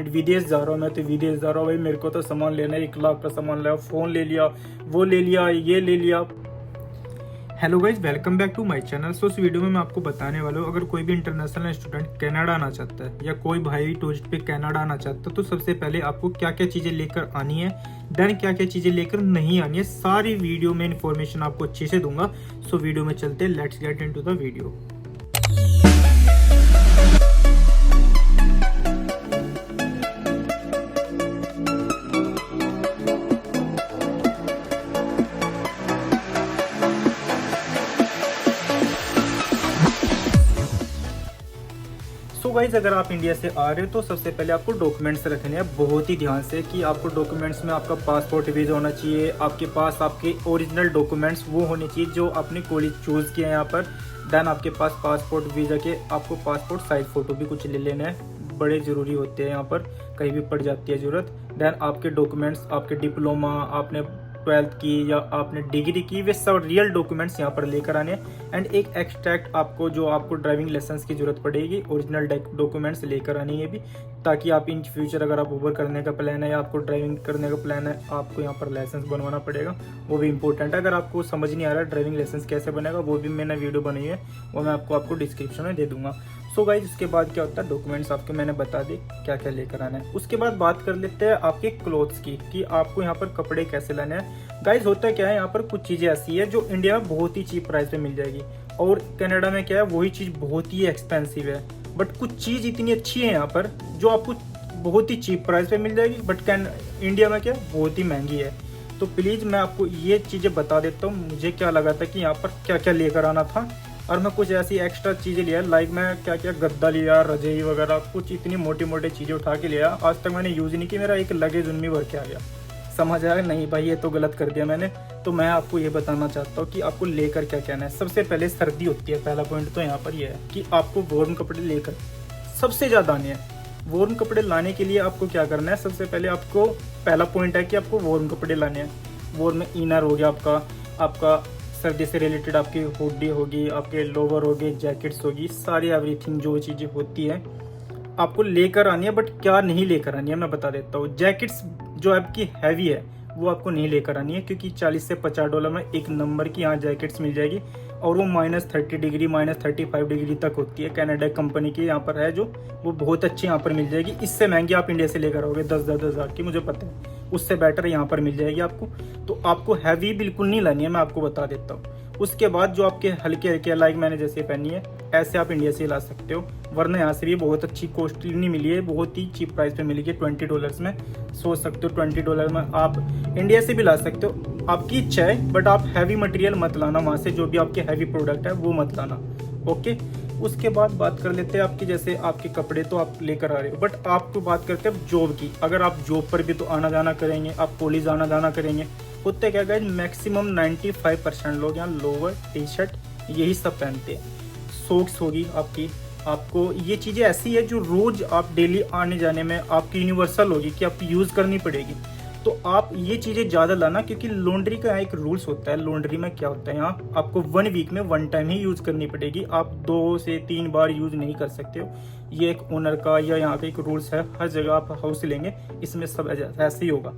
विदेश जा रहा हूँ, मैं तो विदेश जा रहा हूँ भाई, मेरे को तो सामान लेना है, 1 लाख का सामान लाया, फ़ोन ले लिया, वो ले लिया, ये ले लिया। Hello guys, welcome back to my channel. So इस वीडियो में मैं आपको बताने वाला हूँ, अगर कोई भी इंटरनेशनल स्टूडेंट कनाडा आना चाहता है या कोई भाई टूरिस्ट पे कनाडा आना चाहता है, तो सबसे पहले आपको क्या क्या चीज़ें लेकर आनी है, देन क्या क्या चीज़ें लेकर नहीं आनी है, सारी वीडियो में इन्फॉर्मेशन आपको अच्छे से दूंगा। सो वीडियो में चलते, let's get into the video. So guys, अगर आप इंडिया से आ रहे हो तो सबसे पहले आपको डॉक्यूमेंट्स रखने हैं बहुत ही ध्यान से, कि आपको डॉक्यूमेंट्स में आपका पासपोर्ट वीज़ा होना चाहिए, आपके पास आपके ओरिजिनल डॉक्यूमेंट्स वो होने चाहिए जो आपने कॉलेज चूज़ किया है यहाँ पर। देन आपके पास पासपोर्ट वीज़ा के आपको पासपोर्ट साइज फ़ोटो भी कुछ ले लेना है, बड़े ज़रूरी होते हैं यहाँ पर, कहीं भी पड़ जाती है ज़रूरत। देन आपके डॉक्यूमेंट्स, आपके डिप्लोमा, आपने 12th की या आपने डिग्री की, वे सब रियल डॉक्यूमेंट्स यहाँ पर लेकर आने हैं। एंड एक एक्सट्रैक्ट आपको, जो आपको ड्राइविंग लाइसेंस की जरूरत पड़ेगी, ओरिजिनल डॉक्यूमेंट्स लेकर आनी है भी, ताकि आप इन फ्यूचर अगर आप ऊबर करने का प्लान है या आपको ड्राइविंग करने का प्लान है, आपको यहाँ पर लाइसेंस बनवाना पड़ेगा, वो भी इंपॉर्टेंट है। अगर आपको समझ नहीं आ रहा ड्राइविंग लाइसेंस कैसे बनेगा, वो भी मैंने वीडियो बनाई है, वो मैं आपको डिस्क्रिप्शन में दे दूंगा। सो गाइज, उसके बाद क्या होता है, डॉक्यूमेंट्स आपके मैंने बता दी क्या क्या लेकर आना है। उसके बाद बात कर लेते हैं आपके क्लोथ्स की, कि आपको यहाँ पर कपड़े कैसे लाने हैं। गाइज, होता क्या है, यहाँ पर कुछ चीज़ें ऐसी है जो इंडिया में बहुत ही चीप प्राइस पे मिल जाएगी, और कनाडा में क्या है, वही चीज़ बहुत ही एक्सपेंसिव है। बट कुछ चीज़ इतनी अच्छी है यहाँ पर जो आपको बहुत ही चीप प्राइस पे मिल जाएगी, बट इंडिया में क्या बहुत ही महंगी है। तो प्लीज़ मैं आपको ये चीज़ें बता देता हूँ, मुझे क्या लगा था कि यहाँ पर क्या क्या लेकर आना था, और मैं कुछ ऐसी एक्स्ट्रा चीज़ें लिया, लाइक मैं क्या क्या गद्दा लिया, रजाई वगैरह, कुछ इतनी मोटी मोटी चीज़ें उठा के लिया, आज तक मैंने यूज़ नहीं की, मेरा एक लगेज उनमें भर के आ गया। समझ आया नहीं भाई, ये तो गलत कर दिया मैंने। तो मैं आपको ये बताना चाहता हूँ कि आपको लेकर क्या कहना है। सबसे पहले सर्दी होती है, पहला पॉइंट तो यहाँ पर ये है कि आपको वार्म कपड़े लेकर सबसे ज़्यादा आने हैं। वार्म कपड़े लाने के लिए आपको क्या करना है, सबसे पहले आपको पहला पॉइंट है कि आपको वार्म कपड़े लाने हैं। वार्म इनर हो गया आपका सर्दी से रिलेटेड, आपकी हुडी होगी, आपके लोवर हो गए, जैकेट्स होगी, सारी एवरीथिंग जो चीज़ें होती है आपको लेकर आनी है। बट क्या नहीं लेकर आनी है मैं बता देता हूँ। जैकेट्स जो आपकी हैवी है वो आपको नहीं लेकर आनी है, क्योंकि 40 से 50 डॉलर में एक नंबर की यहाँ जैकेट्स मिल जाएगी, और वो -30 डिग्री -35 डिग्री तक होती है। कनाडा कंपनी की यहाँ पर है जो, वो बहुत अच्छी यहाँ पर मिल जाएगी। इससे महंगी आप इंडिया से लेकर आओगे 10-10 हज़ार की, मुझे पता है, उससे बेटर यहाँ पर मिल जाएगी आपको। तो आपको हैवी बिल्कुल नहीं लानी है, मैं आपको बता देता हूँ। उसके बाद जो आपके हल्के हल्के, लाइक मैंने जैसे पहनी है, ऐसे आप इंडिया से ला सकते हो, वरना यहाँ से भी बहुत अच्छी कॉस्टली नहीं मिली है, बहुत ही चीप प्राइस पे मिली है, $20 में। सोच सकते हो $20 में आप इंडिया से भी ला सकते हो, आपकी इच्छा है। बट आप हैवी मटेरियल मत लाना वहाँ से, जो भी आपके हैवी प्रोडक्ट है वो मत लाना, ओके। उसके बाद बात कर लेते हैं आपकी, जैसे आपके कपड़े तो आप लेकर आ रहे हो, बट आपको बात करते हैं जॉब की। अगर आप जॉब पर भी तो आना जाना करेंगे, आप कॉलेज आना जाना करेंगे, होते क्या गाइस, मैक्सिमम 95% लोग यहाँ लोअर टी शर्ट यही सब पहनते हैं। सॉक्स होगी आपको ये चीज़ें ऐसी है जो रोज़ आप डेली आने जाने में आपकी यूनिवर्सल होगी, कि आपकी यूज़ करनी पड़ेगी। तो आप ये चीज़ें ज़्यादा लाना, क्योंकि लॉन्ड्री का एक रूल्स होता है। लॉन्ड्री में क्या होता है, यहाँ आपको 1 वीक में 1 टाइम ही यूज़ करनी पड़ेगी, आप 2 से 3 बार यूज़ नहीं कर सकते हो। ये एक ओनर का या यहाँ का एक रूल्स है, हर जगह आप हाउस लेंगे इसमें सब ऐसे ही होगा।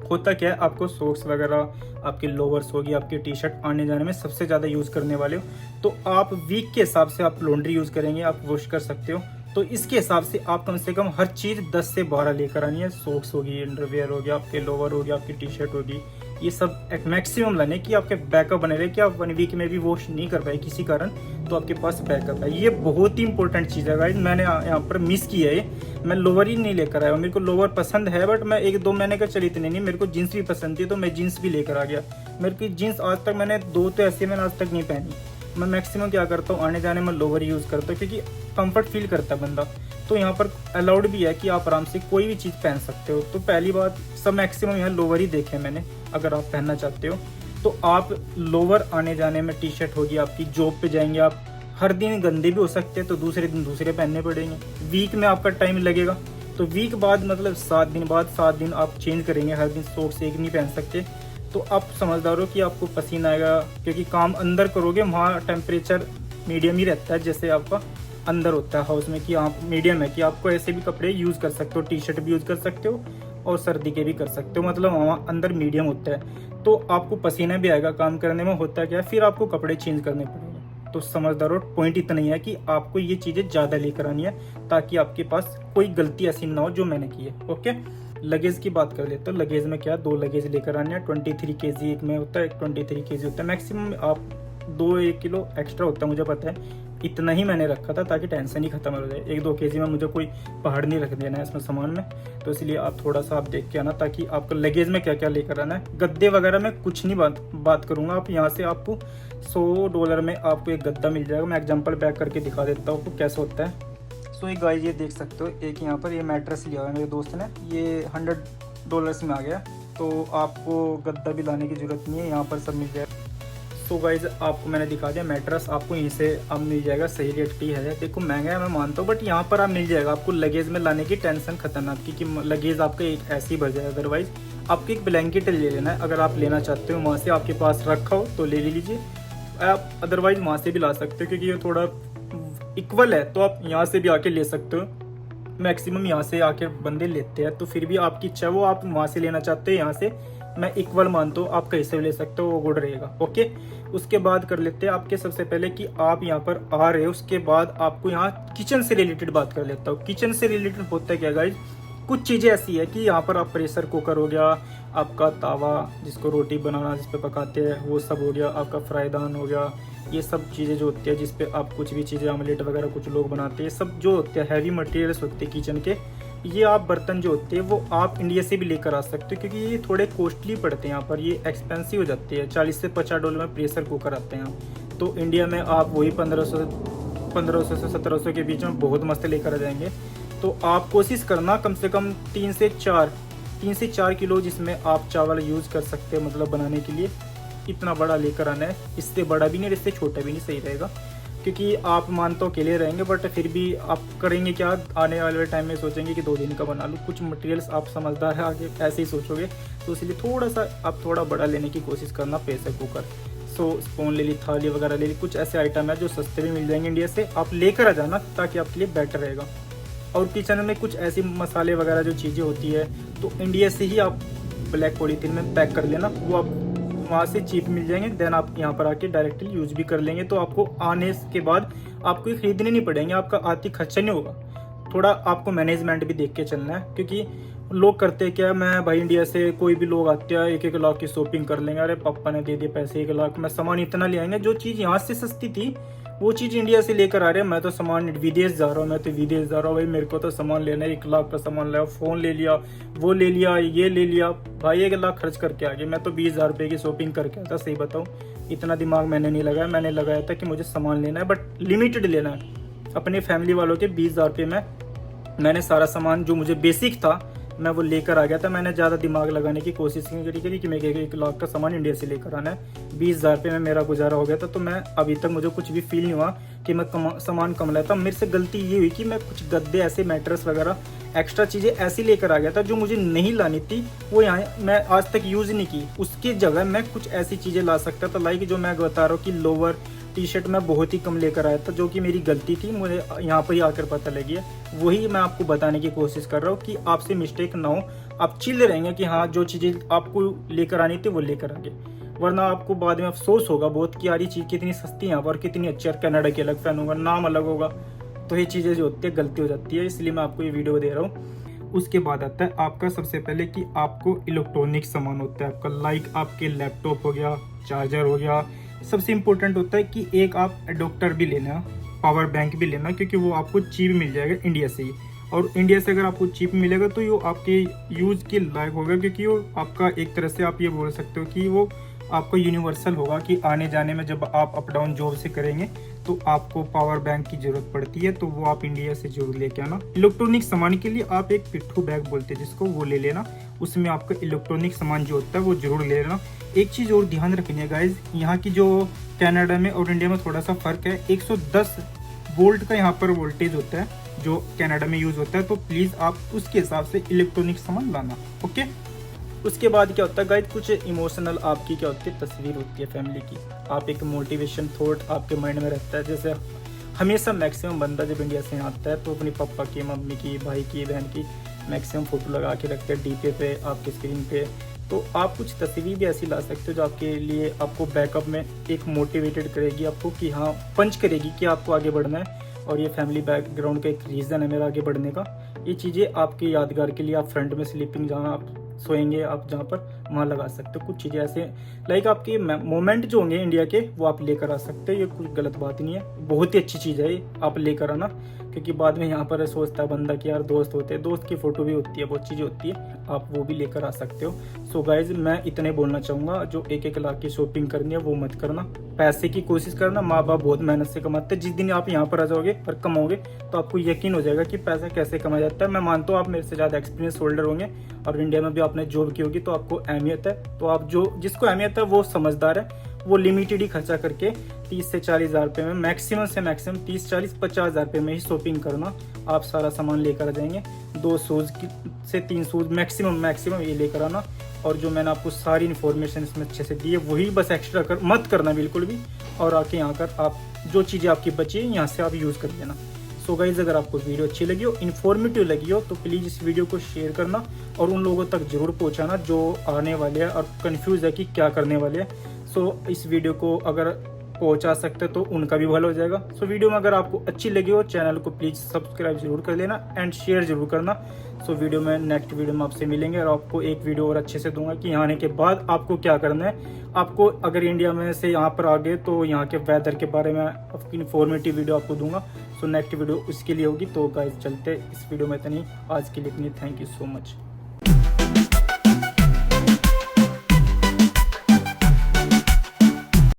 होता क्या है, आपको सॉक्स वगैरह, आपके लोवर्स होगी, आपकी टी शर्ट आने जाने में सबसे ज़्यादा यूज़ करने वाले हो, तो आप वीक के हिसाब से आप लॉन्ड्री यूज़ करेंगे, आप वॉश कर सकते हो। तो इसके हिसाब से आप कम से कम हर चीज़ 10 से 12 लेकर आनी है। सॉक्स होगी, अंडरवेयर हो गया, आपके लोवर हो गया, आपकी टी शर्ट होगी, ये सब एक मैक्सिमम लाने कि आपके बैकअप बने रहे, कि आप 1 वीक में भी वॉश नहीं कर पाए किसी कारण, तो आपके पास बैकअप है। ये बहुत ही इंपॉर्टेंट चीज़ है गाइस, मैंने यहाँ पर मिस किया है। मैं लोवर ही नहीं लेकर आया, मेरे को लोवर पसंद है, बट मैं 1-2 महीने का चली इतने नहीं, मेरे को जीन्स भी पसंद थी, तो मैं जीन्स भी लेकर आ गया। मेरे की जीन्स आज तक मैंने 2 तो ऐसी मैंने आज तक नहीं पहनी। मैं मैक्सिमम क्या करता हूँ, आने जाने में लोवर यूज़ करता हूँ, क्योंकि कंफर्ट फील करता है बंदा। तो यहाँ पर अलाउड भी है कि आप आराम से कोई भी चीज़ पहन सकते हो। तो पहली बात, सब मैक्सिमम यहाँ लोवर ही देखे मैंने। अगर आप पहनना चाहते हो तो आप लोवर आने जाने में, टी शर्ट होगी आपकी, जॉब पे जाएंगे आप, हर दिन गंदे भी हो सकते हैं, तो दूसरे दिन दूसरे पहनने पड़ेंगे। वीक में आपका टाइम लगेगा, तो वीक बाद मतलब 7 दिन बाद 7 दिन आप चेंज करेंगे, हर दिन सॉक्स एक नहीं पहन सकते। तो आप समझदार हो कि आपको पसीना आएगा, क्योंकि काम अंदर करोगे, वहाँ टेम्परेचर मीडियम ही रहता है, जैसे आपका अंदर होता है हाउस में, कि आप मीडियम है कि आपको ऐसे भी कपड़े यूज़ कर सकते हो, टी शर्ट भी यूज़ कर सकते हो और सर्दी के भी कर सकते हो, मतलब वहाँ अंदर मीडियम होता है। तो आपको पसीना भी आएगा काम करने में, होता क्या है फिर आपको कपड़े चेंज करने पड़ेंगे। तो समझदार हो, पॉइंट इतना ही है कि आपको ये चीज़ें ज़्यादा लेकर आनी है ताकि आपके पास कोई गलती ऐसी ना हो जो मैंने की है। ओके, लगेज की बात कर लेते हो। लगेज में क्या, 2 लगेज लेकर आने हैं। 23 kg एक में होता है, 23 kg होता है मैक्सिमम। आप 2-1 किलो एक्स्ट्रा होता है, मुझे पता है, इतना ही मैंने रखा था ताकि टेंशन ही खत्म हो जाए। 1-2 kg में मुझे कोई पहाड़ नहीं रख देना है इसमें सामान में, तो इसलिए आप थोड़ा सा आप देख के आना ताकि आपको लगेज में क्या क्या लेकर आना है। गद्दे वगैरह में कुछ नहीं बात करूँगा। आप यहाँ से आपको $100 में आपको एक गद्दा मिल जाएगा। मैं एग्जाम्पल बैक करके दिखा देता हूँ आपको कैसे होता है। सो एक गाइस ये देख सकते हो, एक यहाँ पर ये मैट्रेस लिया हुआ है मेरे दोस्त ने, ये $100 में आ गया। तो आपको गद्दा भी लाने की ज़रूरत नहीं है, यहाँ पर सब मिल जाएगा। तो गाइज आपको मैंने दिखा दिया मैट्रेस, आपको यहीं से अब मिल जाएगा, सही रेट की है। देखो महंगा है मैं मानता हूँ, बट यहाँ पर आप मिल जाएगा। आपको लगेज में लाने की टेंशन खत्म है आपकी, कि लगेज आपका एक ऐसे ही भर जाए। अदरवाइज आपको एक ब्लैंकेट ले लेना है, अगर आप लेना चाहते हो वहाँ से आपके पास रखा हो तो ले लीजिए। आप अदरवाइज वहाँ से भी ला सकते हो, क्योंकि ये थोड़ा इक्वल है, तो आप यहाँ से भी आके ले सकते हो। मैक्सिमम यहाँ से आके बंदे लेते हैं, तो फिर भी आपकी इच्छा है, वो आप वहाँ से लेना चाहते हो यहाँ से, मैं इक्वल मानता हूँ, आप कहीं से भी ले सकते हो, वो गुड रहेगा। ओके, उसके बाद कर लेते हैं आपके सबसे पहले कि आप यहाँ पर आ रहे हो, उसके बाद आपको यहाँ किचन से रिलेटेड बात कर लेता हूँ। किचन से रिलेटेड होता है क्या गाइज, कुछ चीज़ें ऐसी है कि यहाँ पर आप प्रेशर कुकर हो गया, आपका तावा जिसको रोटी बनाना जिस पे पकाते हैं वो सब हो गया, आपका फ्राईदान हो गया, ये सब चीज़ें जो होती है जिस पे आप कुछ भी चीज़ें ऑमलेट वगैरह कुछ लोग बनाते हैं, सब जो होते हैं हैवी मटेरियल्स होते हैं किचन के, ये आप बर्तन जो होते हैं वो आप इंडिया से भी लेकर आ सकते हो, क्योंकि ये थोड़े कॉस्टली पड़ते हैं यहाँ पर, ये एक्सपेंसिव हो जाते हैं। $40 से $50 में प्रेशर कुकर आते हैं यहाँ, तो इंडिया में आप वही 1500 से 1700 के बीच में बहुत मस्त लेकर आ जाएंगे। तो आप कोशिश करना कम से कम 3 से 4 किलो जिसमें आप चावल यूज़ कर सकते हो, मतलब बनाने के लिए इतना बड़ा लेकर आना है। इससे बड़ा भी नहीं, इससे छोटा भी नहीं, सही रहेगा, क्योंकि आप मान तो अकेले रहेंगे, बट फिर भी आप करेंगे क्या, आने वाले टाइम में सोचेंगे कि 2 दिन का बना लूँ। कुछ मटेरियल्स आप समझदार है आगे ऐसे ही सोचोगे, तो इसलिए थोड़ा सा आप थोड़ा बड़ा लेने की कोशिश करना। प्रेशर कुकर, स्पून ले ली, थाली वगैरह ले ली, कुछ ऐसे आइटम है जो सस्ते भी मिल जाएंगे इंडिया से, आप लेकर आ जाना ताकि आपके लिए बेटर रहेगा। और किचन में कुछ ऐसी मसाले वगैरह जो चीज़ें होती है तो इंडिया से ही आप ब्लैक पॉलीथीन में पैक कर लेना, वो आप वहाँ से चीप मिल जाएंगे। देन आप यहाँ पर आके डायरेक्टली यूज़ भी कर लेंगे, तो आपको आने के बाद आपको खरीदने नहीं पड़ेंगे, आपका आर्थिक खर्चा नहीं होगा। थोड़ा आपको मैनेजमेंट भी देख के चलना है, क्योंकि लोग करते क्या, मैं भाई इंडिया से कोई भी लोग आते हैं 1-1 लाख की शॉपिंग कर लेंगे, अरे पापा ने दे दिए पैसे 1 लाख में सामान इतना ले आएंगे। जो चीज़ यहाँ से सस्ती थी वो चीज़ इंडिया से लेकर आ रहे हैं। मैं तो सामान विदेश जा रहा हूँ, भाई मेरे को तो सामान लेना है, 1 लाख का सामान लाया, फ़ोन ले लिया, वो ले लिया, ये ले लिया, भाई 1 लाख खर्च करके आ गए। मैं तो 20,000 रुपये की शॉपिंग करके आया था, सही बताऊँ इतना दिमाग मैंने नहीं लगाया। मैंने लगाया था कि मुझे सामान लेना है, बट लिमिटेड लेना है। अपने फैमिली वालों के 20,000 रुपये में मैंने सारा सामान जो मुझे बेसिक था मैं वो लेकर आ गया था। मैंने ज़्यादा दिमाग लगाने की कोशिश नहीं करी कि मैं 1 लाख का सामान इंडिया से लेकर आना है। 20,000 रुपये में मेरा गुजारा हो गया था। तो मैं अभी तक मुझे कुछ भी फील नहीं हुआ कि मैं सामान कम लाया था। मेरे से गलती ये हुई कि मैं कुछ गद्दे ऐसे मैट्रेस वगैरह एक्स्ट्रा चीज़ें ऐसी लेकर आ गया था जो मुझे नहीं लानी थी, वो यहाँ मैं आज तक यूज़ नहीं की। उसकी जगह मैं कुछ ऐसी चीज़ें ला सकता था, लाइक जो मैं बता रहा हूँ कि लोअर टी शर्ट मैं बहुत ही कम लेकर आया था, जो कि मेरी गलती थी, मुझे यहाँ पर ही आकर पता लगी है। वही मैं आपको बताने की कोशिश कर रहा हूँ कि आपसे मिस्टेक ना हो, आप चिल रहेंगे कि हाँ जो चीज़ें आपको लेकर आनी थी वो लेकर आगे, वरना आपको बाद में अफसोस होगा बहुत कि यार ये चीज़ कितनी सस्ती है यहाँ पर, कितनी अच्छी, और कनाडा की अलग फैन होगा, नाम अलग होगा, तो ये चीज़ें जो होती है गलती हो जाती है। इसलिए मैं आपको ये वीडियो दे रहा हूँ। उसके बाद आता है आपका सबसे पहले कि आपको इलेक्ट्रॉनिक सामान होता है आपका, लाइक आपके लैपटॉप हो गया, चार्जर हो गया। सबसे इम्पोर्टेंट होता है कि एक आप एडोप्टर भी लेना, पावर बैंक भी लेना, क्योंकि वो आपको चीप मिल जाएगा इंडिया से ही। और इंडिया से अगर आपको चीप मिलेगा तो ये आपके यूज़ के लायक होगा, क्योंकि वो आपका एक तरह से आप ये बोल सकते हो कि वो आपको यूनिवर्सल होगा कि आने जाने में जब आप अप डाउन जॉब से करेंगे तो आपको पावर बैंक की ज़रूरत पड़ती है, तो वो आप इंडिया से जरूर लेके आना। इलेक्ट्रॉनिक सामान के लिए आप एक पिट्ठू बैग बोलते हैं जिसको, वो ले लेना। उसमें आपका इलेक्ट्रॉनिक सामान जो होता है वो जरूर ले लेना। एक चीज़ और ध्यान रखनी है गाइज, यहाँ की जो कनाडा में और इंडिया में थोड़ा सा फ़र्क है। 110 वोल्ट का यहाँ पर वोल्टेज होता है जो कनाडा में यूज़ होता है, तो प्लीज़ आप उसके हिसाब से इलेक्ट्रॉनिक सामान लाना। ओके, उसके बाद क्या होता है गाइज, कुछ इमोशनल आपकी क्या होती है तस्वीर होती है फैमिली की। आप एक मोटिवेशन थॉट आपके माइंड में रहता है, जैसे हमेशा मैक्सिमम बंदा जब इंडिया से आता है तो अपनी पापा की, मम्मी की, भाई की, बहन की मैक्सिमम फ़ोटो लगा के रखते हैं डीपी पे, आपकी स्क्रीन पे। तो आप कुछ तस्वीर भी ऐसी ला सकते हो जो आपके लिए आपको बैकअप में एक मोटिवेटेड करेगी आपको, कि हाँ पंच करेगी कि आपको आगे बढ़ना है और ये फैमिली बैकग्राउंड का एक रीज़न है मेरा आगे बढ़ने का। ये चीज़ें आपके यादगार के लिए आप फ्रंट में स्लीपिंग जहाँ आप सोएंगे, आप जहाँ पर वहाँ लगा सकते हो। कुछ चीज़ें ऐसे लाइक आपके मोमेंट जो होंगे इंडिया के वो आप लेकर आ सकते हो। ये कुछ गलत बात नहीं है, बहुत ही अच्छी चीज़ है ये आप लेकर आना, क्योंकि बाद में यहाँ पर सोचता है बंदा कि यार दोस्त होते हैं, दोस्त की फ़ोटो भी होती है, बहुत चीज़ें होती है, आप वो भी लेकर आ सकते हो। सो गाइज मैं इतने बोलना चाहूँगा, जो 1-1 लाख की शॉपिंग करनी है वो मत करना, पैसे की कोशिश करना। माँ बाप बहुत मेहनत से कमाते हैं, जिस दिन आप यहाँ पर आ जाओगे और कमाओगे तो आपको यकीन हो जाएगा कि पैसा कैसे कमाया जाता है। मैं मानता हूँ आप मेरे से ज़्यादा एक्सपीरियंस होल्डर होंगे और इंडिया में भी आपने जॉब की होगी, तो आपको अहमियत है। तो आप जो जिसको अहमियत है वो समझदार है, वो लिमिटेड ही खर्चा करके 30 से 40 हज़ार रुपये में मैक्सिमम से मैक्सिमम 30, 40, 50 हज़ार रुपये में ही शॉपिंग करना। आप सारा सामान लेकर आ जाएंगे, 2 शूज़ से 3 शूज़ मैक्सिमम ये लेकर आना। और जो मैंने आपको सारी इन्फॉर्मेशन इसमें अच्छे से दी है वही बस एक्स्ट्रा कर मत करना बिल्कुल भी, और आके यहाँ कर आप जो चीज़ें आपकी बची है यहाँ से आप यूज़ कर लेना। सो गाइज अगर आपको वीडियो अच्छी लगी हो, इन्फॉर्मेटिव लगी हो, तो प्लीज़ इस वीडियो को शेयर करना और उन लोगों तक जरूर पहुँचाना जो आने वाले हैं और कन्फ्यूज़ है कि क्या करने वाले हैं। सो इस वीडियो को अगर पहुंचा सकते तो उनका भी भला हो जाएगा। सो वीडियो में अगर आपको अच्छी लगी हो चैनल को प्लीज़ सब्सक्राइब जरूर कर लेना एंड शेयर जरूर करना। सो वीडियो में नेक्स्ट वीडियो में आपसे मिलेंगे और आपको एक वीडियो और अच्छे से दूंगा कि यहाँ आने के बाद आपको क्या करना है। आपको अगर इंडिया में से यहाँ पर आ गए तो यहाँ के वेदर के बारे में आपकी इन्फॉर्मेटिव वीडियो आपको दूंगा। सो नेक्स्ट वीडियो उसके लिए होगी। तो गाइस चलते इस वीडियो में इतनी, आज के लिए इतनी। Thank you so much.